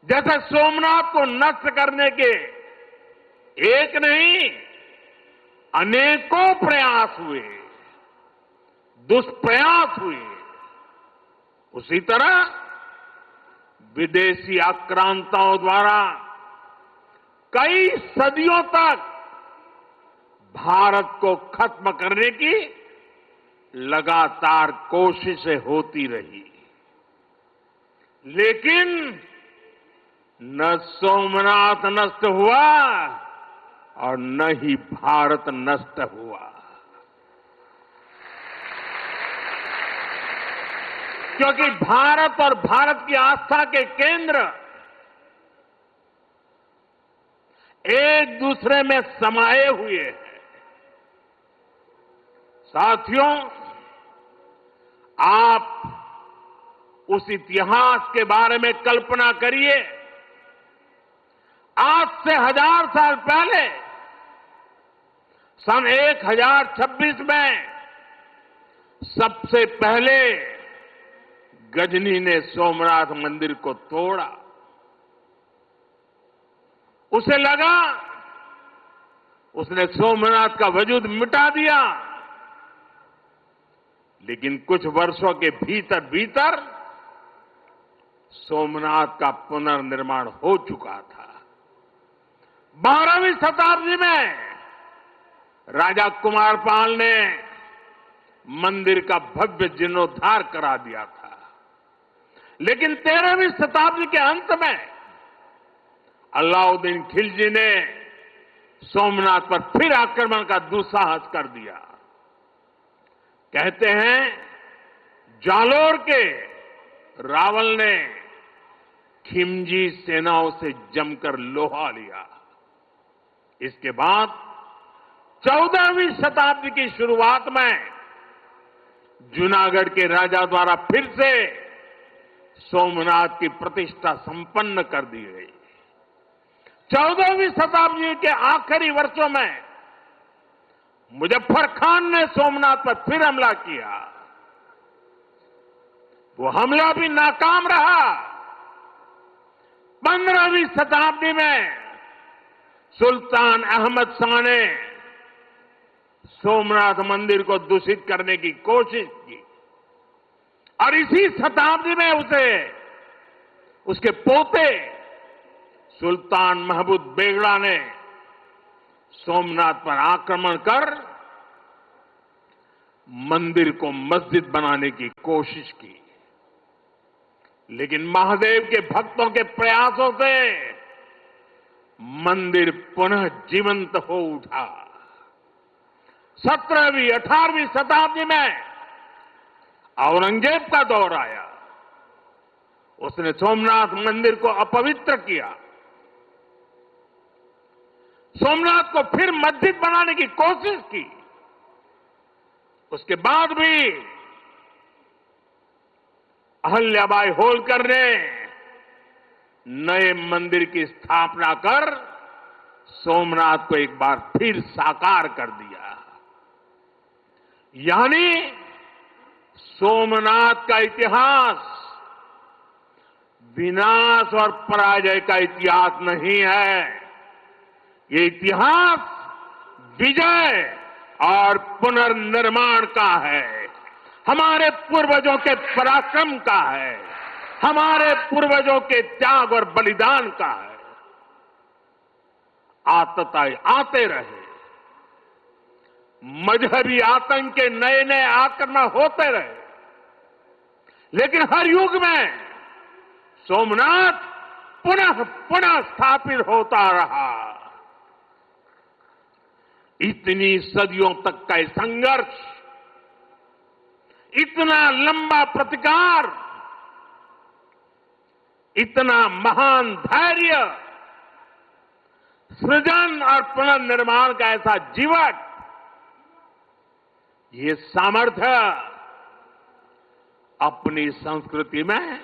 जैसे सोमनाथ को नष्ट करने के एक नहीं अनेकों प्रयास हुए, दुष्प्रयास हुए, उसी तरह विदेशी आक्रांताओं द्वारा कई सदियों तक भारत को खत्म करने की लगातार कोशिशें होती रही, लेकिन न सोमनाथ नष्ट हुआ और न ही भारत नष्ट हुआ, क्योंकि भारत और भारत की आस्था के केंद्र एक दूसरे में समाये हुए हैं। साथियों, आप उस इतिहास के बारे में कल्पना करिए। आज से 1000 साल पहले सन 1026 में सबसे पहले गजनी ने सोमनाथ मंदिर को तोड़ा। उसे लगा उसने सोमनाथ का वजूद मिटा दिया, लेकिन कुछ वर्षों के भीतर भीतर सोमनाथ का पुनर्निर्माण हो चुका था। 12वीं शताब्दी में राजा कुमारपाल ने मंदिर का भव्य जीर्णोद्धार करा दिया था, लेकिन 13वीं शताब्दी के अंत में अलाउद्दीन खिलजी ने सोमनाथ पर फिर आक्रमण का दुस्साहस कर दिया। कहते हैं जालोर के रावल ने खिमजी सेनाओं से जमकर लोहा लिया। इसके बाद 14वीं शताब्दी की शुरुआत में जूनागढ़ के राजा द्वारा फिर से सोमनाथ की प्रतिष्ठा संपन्न कर दी गई। 14वीं शताब्दी के आखिरी वर्षों में मुजफ्फर खान ने सोमनाथ पर फिर हमला किया। वो हमला भी नाकाम रहा। 15वीं शताब्दी में सुल्तान अहमद शाह ने सोमनाथ मंदिर को दूषित करने की कोशिश की और इसी शताब्दी में उसके पोते सुल्तान महमूद बेगड़ा ने सोमनाथ पर आक्रमण कर मंदिर को मस्जिद बनाने की कोशिश की, लेकिन महादेव के भक्तों के प्रयासों से मंदिर पुनः जीवंत हो उठा। 17वीं 18वीं शताब्दी में औरंगजेब का दौर आया। उसने सोमनाथ मंदिर को अपवित्र किया। सोमनाथ को फिर मस्जिद बनाने की कोशिश की। उसके बाद भी अहल्याबाई होलकर ने नए मंदिर की स्थापना कर सोमनाथ को एक बार फिर साकार कर दिया। यानी सोमनाथ का इतिहास विनाश और पराजय का इतिहास नहीं है। ये इतिहास विजय और पुनर्निर्माण का है। हमारे पूर्वजों के पराक्रम का है। हमारे पूर्वजों के त्याग और बलिदान का है। आतताई आते रहे, मजहबी आतंक के नए नए आक्रमण होते रहे, लेकिन हर युग में सोमनाथ पुनः पुनः स्थापित होता रहा। इतनी सदियों तक का संघर्ष, इतना लंबा प्रतिकार, इतना महान धैर्य, सृजन और पुनर्निर्माण का ऐसा जीवन, ये सामर्थ्य अपनी संस्कृति में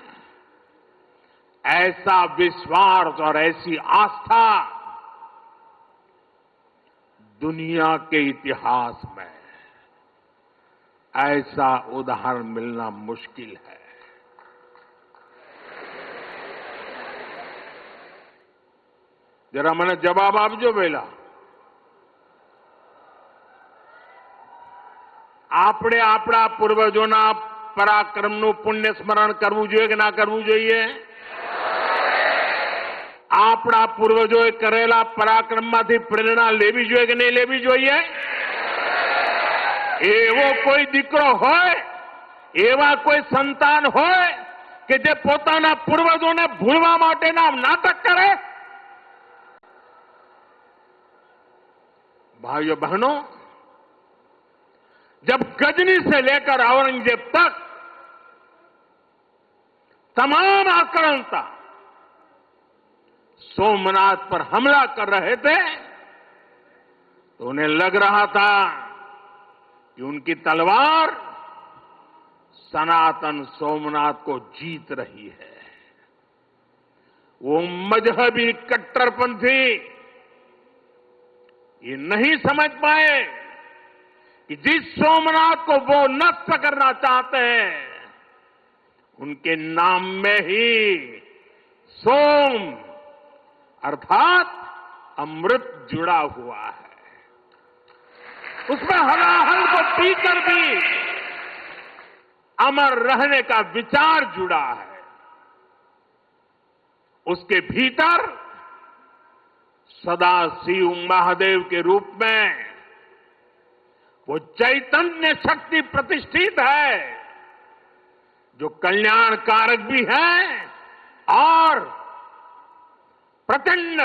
ऐसा विश्वास और ऐसी आस्था दुनिया के इतिहास में ऐसा उदाहरण मिलना मुश्किल है। जरा મને જવાબ આપજો પહેલા. આપણે આપણા પૂર્વજોના પરાક્રમનું પુણ્ય સ્મરણ કરવું જોઈએ કે ના કરવું જોઈએ? આપણા પૂર્વજોએ કરેલા પરાક્રમમાંથી પ્રેરણા લેવી જોઈએ કે નહીં લેવી જોઈએ? એવો કોઈ દીકરો હોય, એવા કોઈ સંતાન હોય કે જે પોતાના પૂર્વજોને ભૂલવા માટેના નાટક કરે? भाइयों बहनों, जब गजनी से लेकर औरंगजेब तक तमाम आक्रांता सोमनाथ पर हमला कर रहे थे तो उन्हें लग रहा था कि उनकी तलवार सनातन सोमनाथ को जीत रही है. वो मजहबी कट्टरपंथी ये नहीं समझ पाए कि जिस सोमनाथ को वो नष्ट करना चाहते हैं उनके नाम में ही सोम अर्थात अमृत जुड़ा हुआ है. उसमें हलाहल को पीकर भी अमर रहने का विचार जुड़ा है. उसके भीतर सदा शिव महादेव के रूप में वो चैतन्य शक्ति प्रतिष्ठित है जो कल्याण कारक भी है और प्रचंड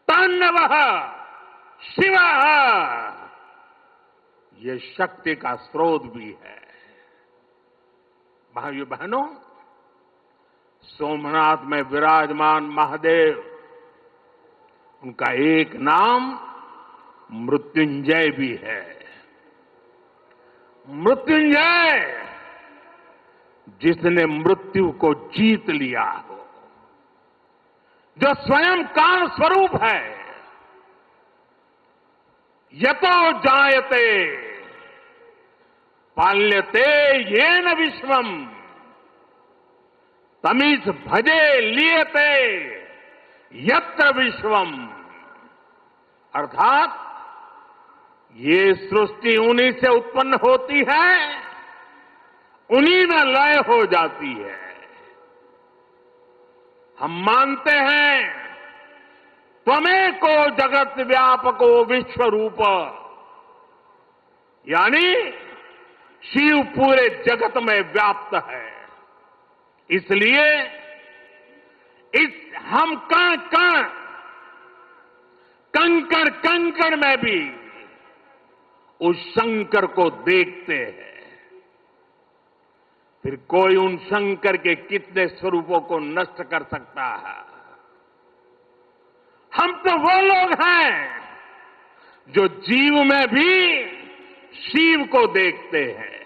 तांडव शिव ये शक्ति का स्रोत भी है. भाइयों बहनों, सोमनाथ में विराजमान महादेव, उनका एक नाम मृत्युंजय भी है. मृत्युंजय जिसने मृत्यु को जीत लिया हो, जो स्वयं काल स्वरूप है. यतो जायते पाल्यते येन विश्वम तमीज भजे लियते यत्र विश्वम. अर्थात ये सृष्टि उन्हीं से उत्पन्न होती है, उन्हीं में लय हो जाती है. हम मानते हैं त्वमेको जगत व्यापको विश्व रूप, यानी शिव पूरे जगत में व्याप्त है. इसलिए इस हम कण कण कंकड़ कंकड़ में भी उस शंकर को देखते हैं. फिर कोई उन शंकर के कितने स्वरूपों को नष्ट कर सकता है? हम तो वो लोग हैं जो जीव में भी शिव को देखते हैं.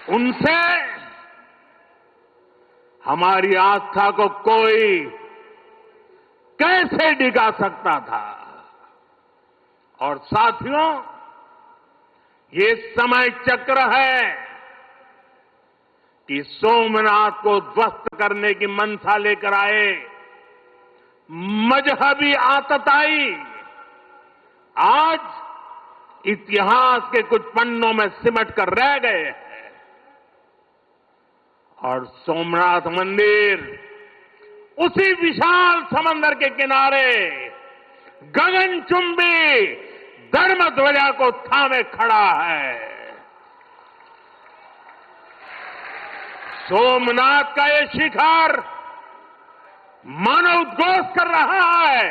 उनसे हमारी आस्था को कोई कैसे डिगा सकता था? और साथियों, ये समय चक्र है कि सोमनाथ को ध्वस्त करने की मंशा लेकर आए मजहबी आतताई आज इतिहास के कुछ पन्नों में सिमट कर रह गए हैं. और सोमनाथ मंदिर उसी विशाल समंदर के किनारे गगनचुंबी धर्म ध्वजा को थामे खड़ा है. सोमनाथ का ये शिखर मानव उद्घोष कर रहा है,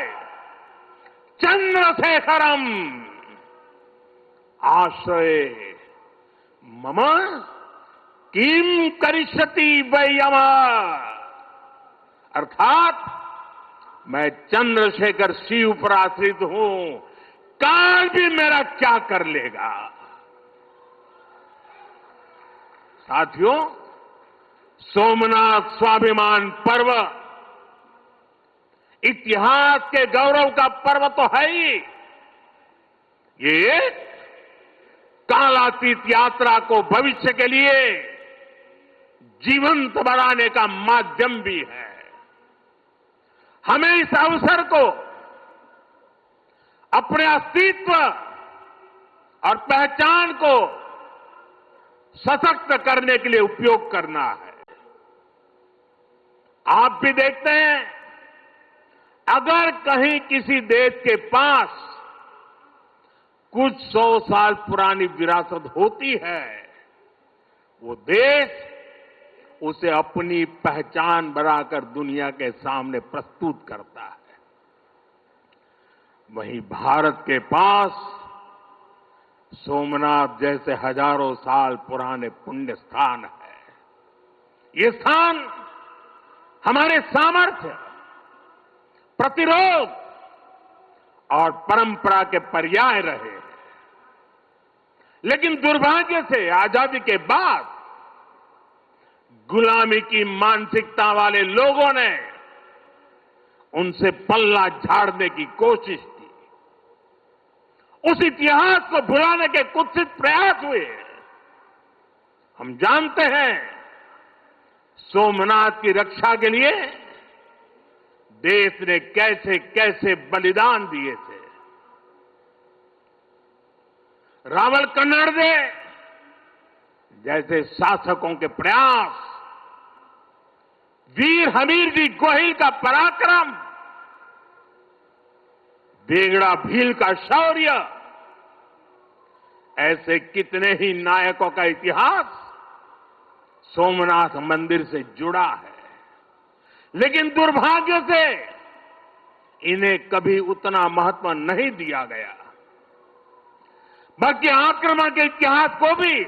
चंद्रशेखरम आश्रय मम किम करिष्यति वै यम. अर्थात मैं चंद्रशेखर शिव पर आश्रित हूं, काल भी मेरा क्या कर लेगा. साथियों, सोमनाथ स्वाभिमान पर्व इतिहास के गौरव का पर्व तो है ही, ये कालातीत यात्रा को भविष्य के लिए जीवंत बनाने का माध्यम भी है। हमें इस अवसर को अपने अस्तित्व और पहचान को सशक्त करने के लिए उपयोग करना है। आप भी देखते हैं, अगर कहीं किसी देश के पास कुछ 100 साल पुरानी विरासत होती है, वो देश उसे अपनी पहचान बनाकर दुनिया के सामने प्रस्तुत करता है। वहीं भारत के पास सोमनाथ जैसे हजारों साल पुराने पुण्य स्थान है। ये स्थान हमारे सामर्थ्य, प्रतिरोध और परंपरा के पर्याय रहे हैं। लेकिन दुर्भाग्य से आजादी के बाद गुलामी की मानसिकता वाले लोगों ने उनसे पल्ला झाड़ने की कोशिश की। उस इतिहास को भुलाने के कुत्सित प्रयास हुए। हम जानते हैं, सोमनाथ की रक्षा के लिए देश ने कैसे कैसे बलिदान दिए थे। रावल कन्नड़दे जैसे शासकों के प्रयास, वीर हमीरजी गोहिल का पराक्रम, बेगड़ा भील का शौर्य, ऐसे कितने ही नायकों का इतिहास सोमनाथ मंदिर से जुड़ा है। लेकिन दुर्भाग्य से इन्हें कभी उतना महत्व नहीं दिया गया। बल्कि आक्रमण के इतिहास को भी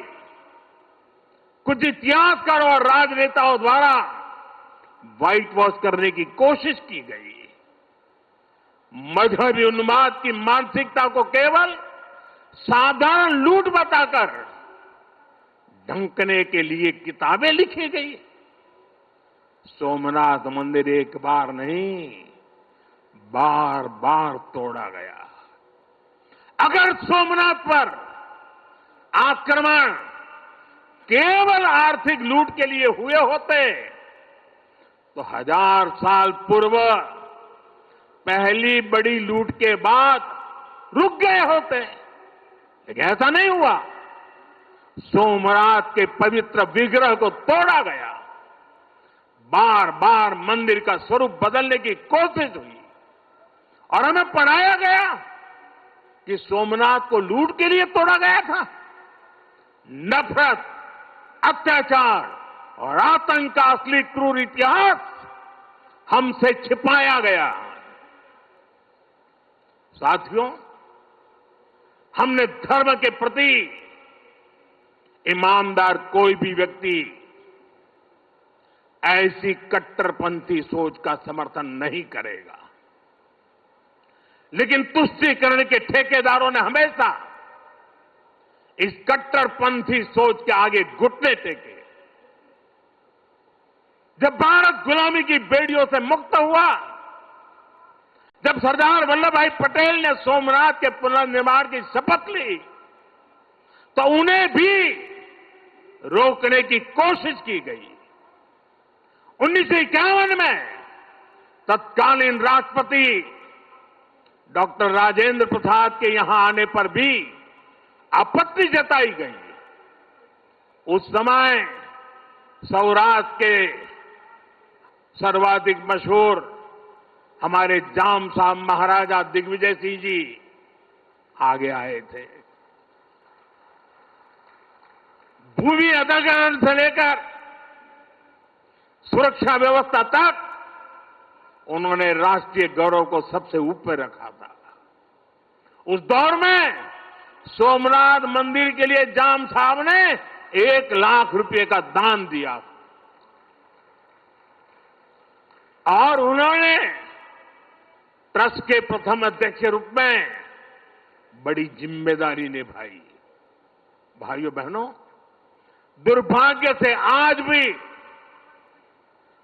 कुछ इतिहासकारों और राजनेताओं द्वारा व्हाइट वॉश करने की कोशिश की गई। मजहबी उन्माद की मानसिकता को केवल साधारण लूट बताकर ढंकने के लिए किताबें लिखी गई। सोमनाथ मंदिर एक बार नहीं, बार बार तोड़ा गया। अगर सोमनाथ पर आक्रमण केवल आर्थिक लूट के लिए हुए होते तो 1000 साल पूर्व पहली बड़ी लूट के बाद रुक गए होते। लेकिन ऐसा नहीं हुआ। सोमनाथ के पवित्र विग्रह को तोड़ा गया। बार बार मंदिर का स्वरूप बदलने की कोशिश हुई और हमें पढ़ाया गया कि सोमनाथ को लूट के लिए तोड़ा गया था। नफरत, अत्याचार और आतंक का असली क्रूर इतिहास हमसे छिपाया गया। साथियों, हमने धर्म के प्रति ईमानदार कोई भी व्यक्ति ऐसी कट्टरपंथी सोच का समर्थन नहीं करेगा। लेकिन तुष्टीकरण के ठेकेदारों ने हमेशा इस कट्टरपंथी सोच के आगे घुटने टेके। जब भारत गुलामी की बेड़ियों से मुक्त हुआ, जब सरदार वल्लभ भाई पटेल ने सोमनाथ के पुनर्निर्माण की शपथ ली, तो उन्हें भी रोकने की कोशिश की गई। 1951 में तत्कालीन राष्ट्रपति डॉक्टर राजेंद्र प्रसाद के यहां आने पर भी आपत्ति जताई गई। उस समय सौराष्ट्र के सर्वाधिक मशहूर हमारे जाम साहब महाराजा दिग्विजय सिंह जी आगे आए थे। भूमि अधिग्रहण से लेकर सुरक्षा व्यवस्था तक उन्होंने राष्ट्रीय गौरव को सबसे ऊपर रखा था। उस दौर में सोमनाथ मंदिर के लिए जाम साहब ने 1 लाख रुपए का दान दिया और उन्होंने ट्रस्ट के प्रथम अध्यक्ष के रूप में बड़ी जिम्मेदारी निभाई। भाइयों बहनों, दुर्भाग्य से आज भी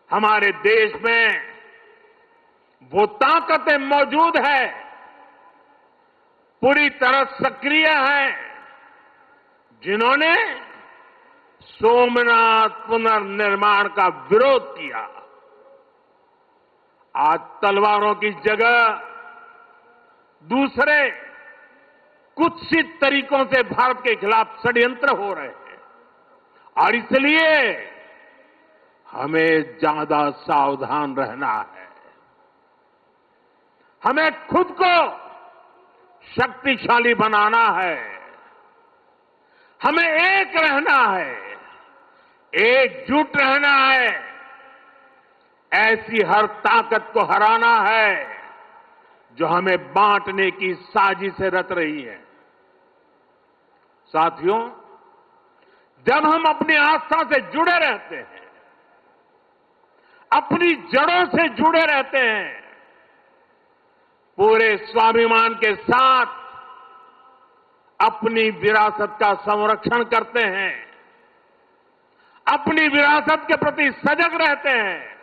हमारे देश में वो ताकतें मौजूद है, पूरी तरह सक्रिय हैं, जिन्होंने सोमनाथ पुनर्निर्माण का विरोध किया। आज तलवारों की जगह दूसरे कुत्सित तरीकों से भारत के खिलाफ षड्यंत्र हो रहे हैं और इसलिए हमें ज्यादा सावधान रहना है। हमें खुद को शक्तिशाली बनाना है। हमें एक रहना है, एकजुट रहना है। ऐसी हर ताकत को हराना है जो हमें बांटने की साजिशें रच रही है। साथियों, जब हम अपनी आस्था से जुड़े रहते हैं, अपनी जड़ों से जुड़े रहते हैं, पूरे स्वाभिमान के साथ अपनी विरासत का संरक्षण करते हैं, अपनी विरासत के प्रति सजग रहते हैं,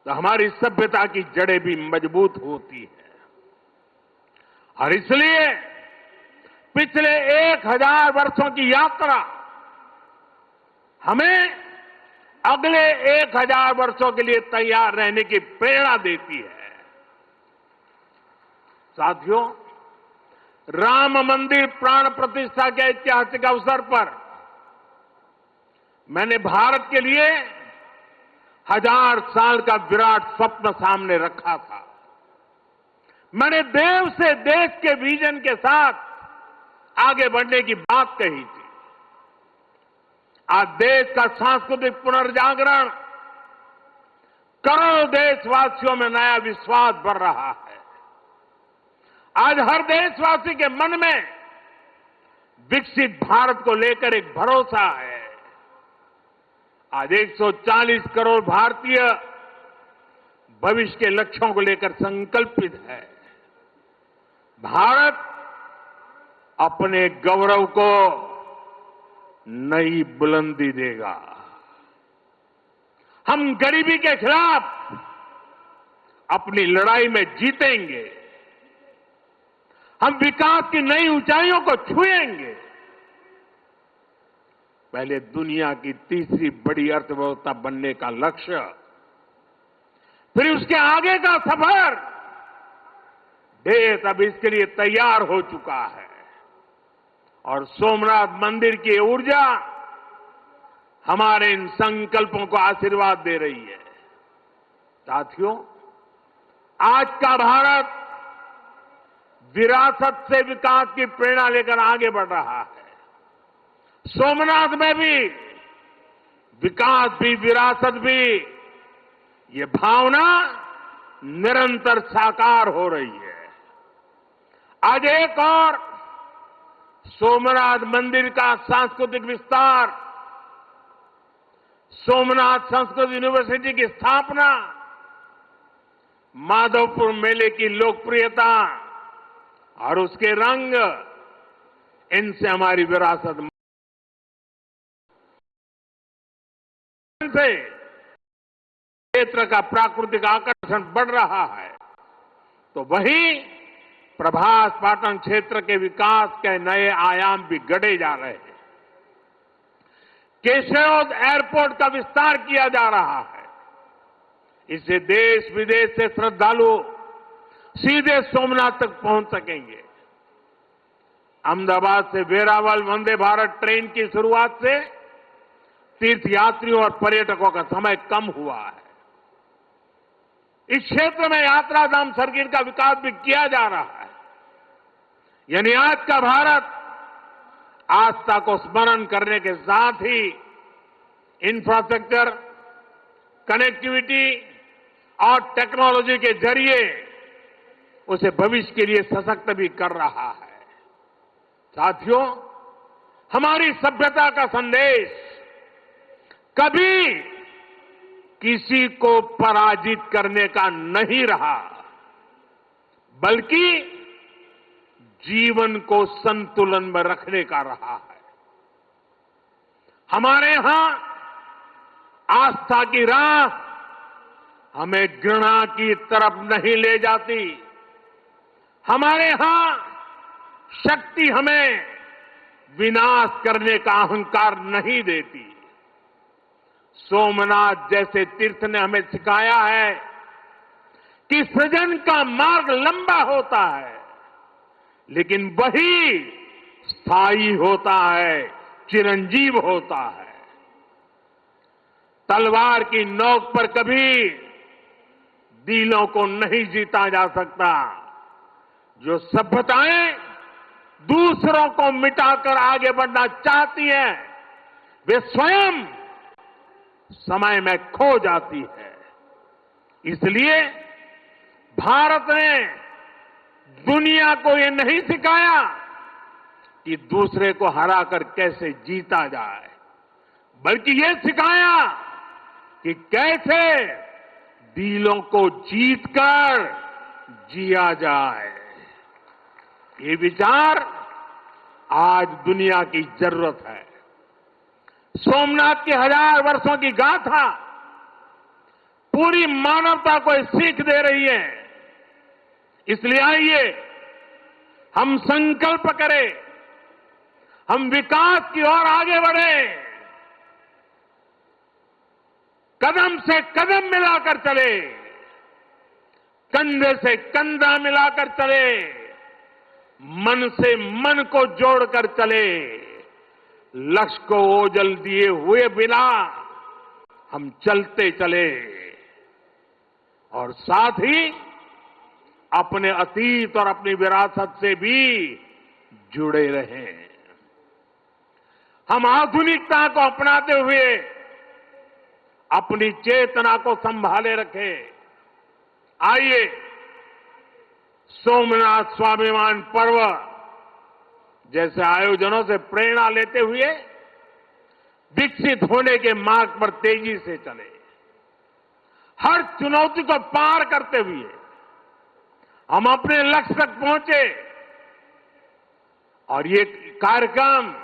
तो हमारी सभ्यता की जड़ें भी मजबूत होती है। और इसलिए पिछले 1000 वर्षों की यात्रा हमें अगले 1000 वर्षों के लिए तैयार रहने की प्रेरणा देती है। साथियों, राम मंदिर प्राण प्रतिष्ठा के ऐतिहासिक अवसर पर मैंने भारत के लिए 1000 साल का विराट स्वप्न सामने रखा था। मैंने देव से देश के विजन के साथ आगे बढ़ने की बात कही थी। आज देश का सांस्कृतिक पुनर्जागरण करोड़ों देशवासियों में नया विश्वास भर रहा है। आज हर देशवासी के मन में विकसित भारत को लेकर एक भरोसा है। आज 140 करोड़ भारतीय भविष्य के लक्ष्यों को लेकर संकल्पित है। भारत अपने गौरव को नई बुलंदी देगा। हम गरीबी के खिलाफ अपनी लड़ाई में जीतेंगे। हम विकास की नई ऊंचाइयों को छुएंगे। पहले दुनिया की तीसरी बड़ी अर्थव्यवस्था बनने का लक्ष्य, फिर उसके आगे का सफर, देश अब इसके लिए तैयार हो चुका है। और सोमनाथ मंदिर की ऊर्जा हमारे इन संकल्पों को आशीर्वाद दे रही है। साथियों, आज का भारत विरासत से विकास की प्रेरणा लेकर आगे बढ़ रहा है। सोमनाथ में भी विकास भी विरासत भी, ये भावना निरंतर साकार हो रही है। आज एक और सोमनाथ मंदिर का सांस्कृतिक विस्तार, सोमनाथ संस्कृत यूनिवर्सिटी की स्थापना, माधवपुर मेले की लोकप्रियता और उसके रंग, इनसे हमारी विरासत से क्षेत्र का प्राकृतिक आकर्षण बढ़ रहा है। तो वहीं प्रभास पाटन क्षेत्र के विकास के नए आयाम भी गढ़े जा रहे हैं। केशोद एयरपोर्ट का विस्तार किया जा रहा है। इससे देश विदेश से श्रद्धालु सीधे सोमनाथ तक पहुंच सकेंगे। अहमदाबाद से वेरावल वंदे भारत ट्रेन की शुरुआत से तीर्थयात्रियों और पर्यटकों का समय कम हुआ है। इस क्षेत्र में यात्रा धाम सर्किट का विकास भी किया जा रहा है। यानी आज का भारत आस्था को स्मरण करने के साथ ही इंफ्रास्ट्रक्चर, कनेक्टिविटी और टेक्नोलॉजी के जरिए उसे भविष्य के लिए सशक्त भी कर रहा है। साथियों, हमारी सभ्यता का संदेश कभी किसी को पराजित करने का नहीं रहा, बल्कि जीवन को संतुलन में रखने का रहा है। हमारे यहां आस्था की राह हमें घृणा की तरफ नहीं ले जाती। हमारे यहां शक्ति हमें विनाश करने का अहंकार नहीं देती। सोमनाथ जैसे तीर्थ ने हमें सिखाया है कि सृजन का मार्ग लंबा होता है, लेकिन वही स्थायी होता है, चिरंजीव होता है। तलवार की नोक पर कभी दिलों को नहीं जीता जा सकता। जो सभ्यताएं दूसरों को मिटाकर आगे बढ़ना चाहती हैं, वे स्वयं समय में खो जाती है। इसलिए भारत ने दुनिया को ये नहीं सिखाया कि दूसरे को हराकर कैसे जीता जाए, बल्कि ये सिखाया कि कैसे दिलों को जीतकर जिया जाए। ये विचार आज दुनिया की जरूरत है। सोमनाथ की 1000 वर्षों की गाथा पूरी मानवता को सीख दे रही है। इसलिए आइए हम संकल्प करें, हम विकास की ओर आगे बढ़ें, कदम से कदम मिलाकर चले, कंधे से कंधा मिलाकर चले, मन से मन को जोड़कर चले। लक्ष्य को ओझल दिए हुए बिना हम चलते चले और साथ ही अपने अतीत और अपनी विरासत से भी जुड़े रहें। हम आधुनिकता को अपनाते हुए अपनी चेतना को संभाले रखें। आइए सोमनाथ स्वाभिमान पर्व जैसे आयोजनों से प्रेरणा लेते हुए विकसित होने के मार्ग पर तेजी से चले। हर चुनौती को पार करते हुए हम अपने लक्ष्य तक पहुंचे। और ये कार्यक्रम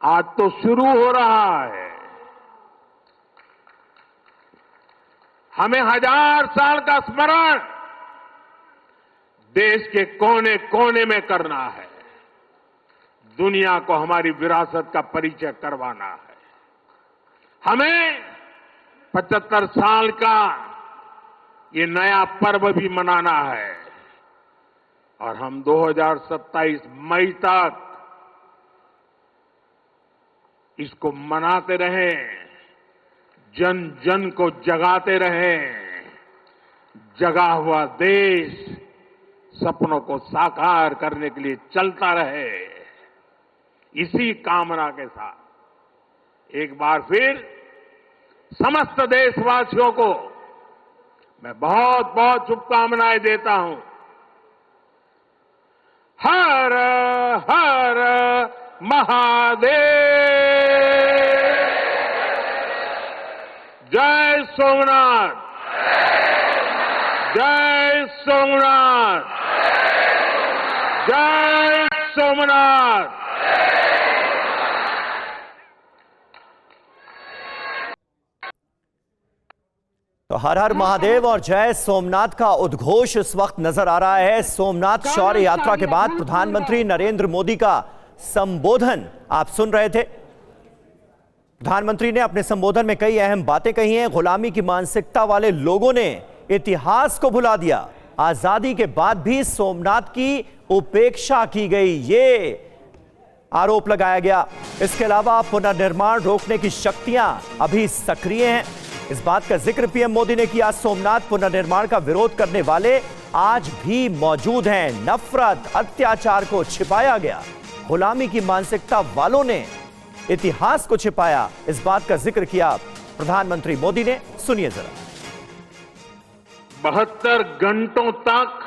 आज तो शुरू हो रहा है। हमें 1000 साल का स्मरण देश के कोने कोने में करना है। दुनिया को हमारी विरासत का परिचय करवाना है। हमें 75 साल का ये नया पर्व भी मनाना है और हम 2027 मई तक इसको मनाते रहें, जन जन को जगाते रहें। जगा हुआ देश सपनों को साकार करने के लिए चलता रहे। इसी कामना के साथ एक बार फिर समस्त देशवासियों को मैं बहुत बहुत शुभकामनाएं देता हूं। हर हर महादेव। जय सोमनाथ, जय सोमनाथ, जय सोमनाथ। तो हर हर महादेव और जय सोमनाथ का उद्घोष इस वक्त नजर आ रहा है। सोमनाथ शौर्य यात्रा के बाद प्रधानमंत्री नरेंद्र मोदी का संबोधन आप सुन रहे थे। प्रधानमंत्री ने अपने संबोधन में कई अहम बातें कही हैं। गुलामी की मानसिकता वाले लोगों ने इतिहास को भुला दिया। आजादी के बाद भी सोमनाथ की उपेक्षा की गई, ये आरोप लगाया गया। इसके अलावा पुनर्निर्माण रोकने की शक्तियां अभी सक्रिय हैं। इस बात का जिक्र पीएम मोदी ने किया। सोमनाथ पुनर्निर्माण का विरोध करने वाले आज भी मौजूद हैं। नफरत, अत्याचार को छिपाया गया। गुलामी की मानसिकता वालों ने इतिहास को छिपाया। इस बात का जिक्र किया प्रधानमंत्री मोदी ने। सुनिए जरा। 72 घंटों तक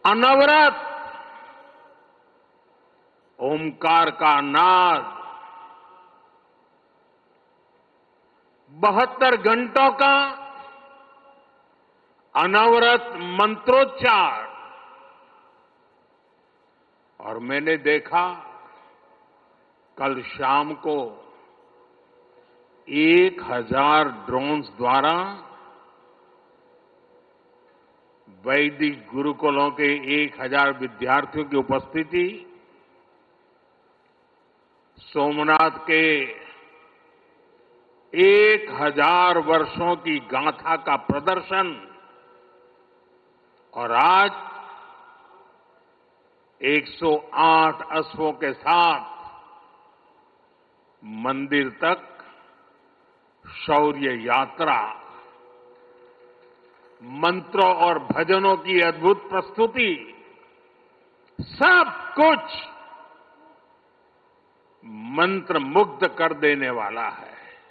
अनवरत ओमकार का नाद, 72 घंटों का अनवरत मंत्रोच्चार। और मैंने देखा कल शाम को 1000 ड्रोन्स द्वारा वैदिक गुरुकुलों के 1000 विद्यार्थियों की उपस्थिति, सोमनाथ के 1000 वर्षों की गाथा का प्रदर्शन और आज 108 अश्वों के साथ मंदिर तक शौर्य यात्रा, मंत्रों और भजनों की अद्भुत प्रस्तुति, सब कुछ मंत्रमुग्ध कर देने वाला है।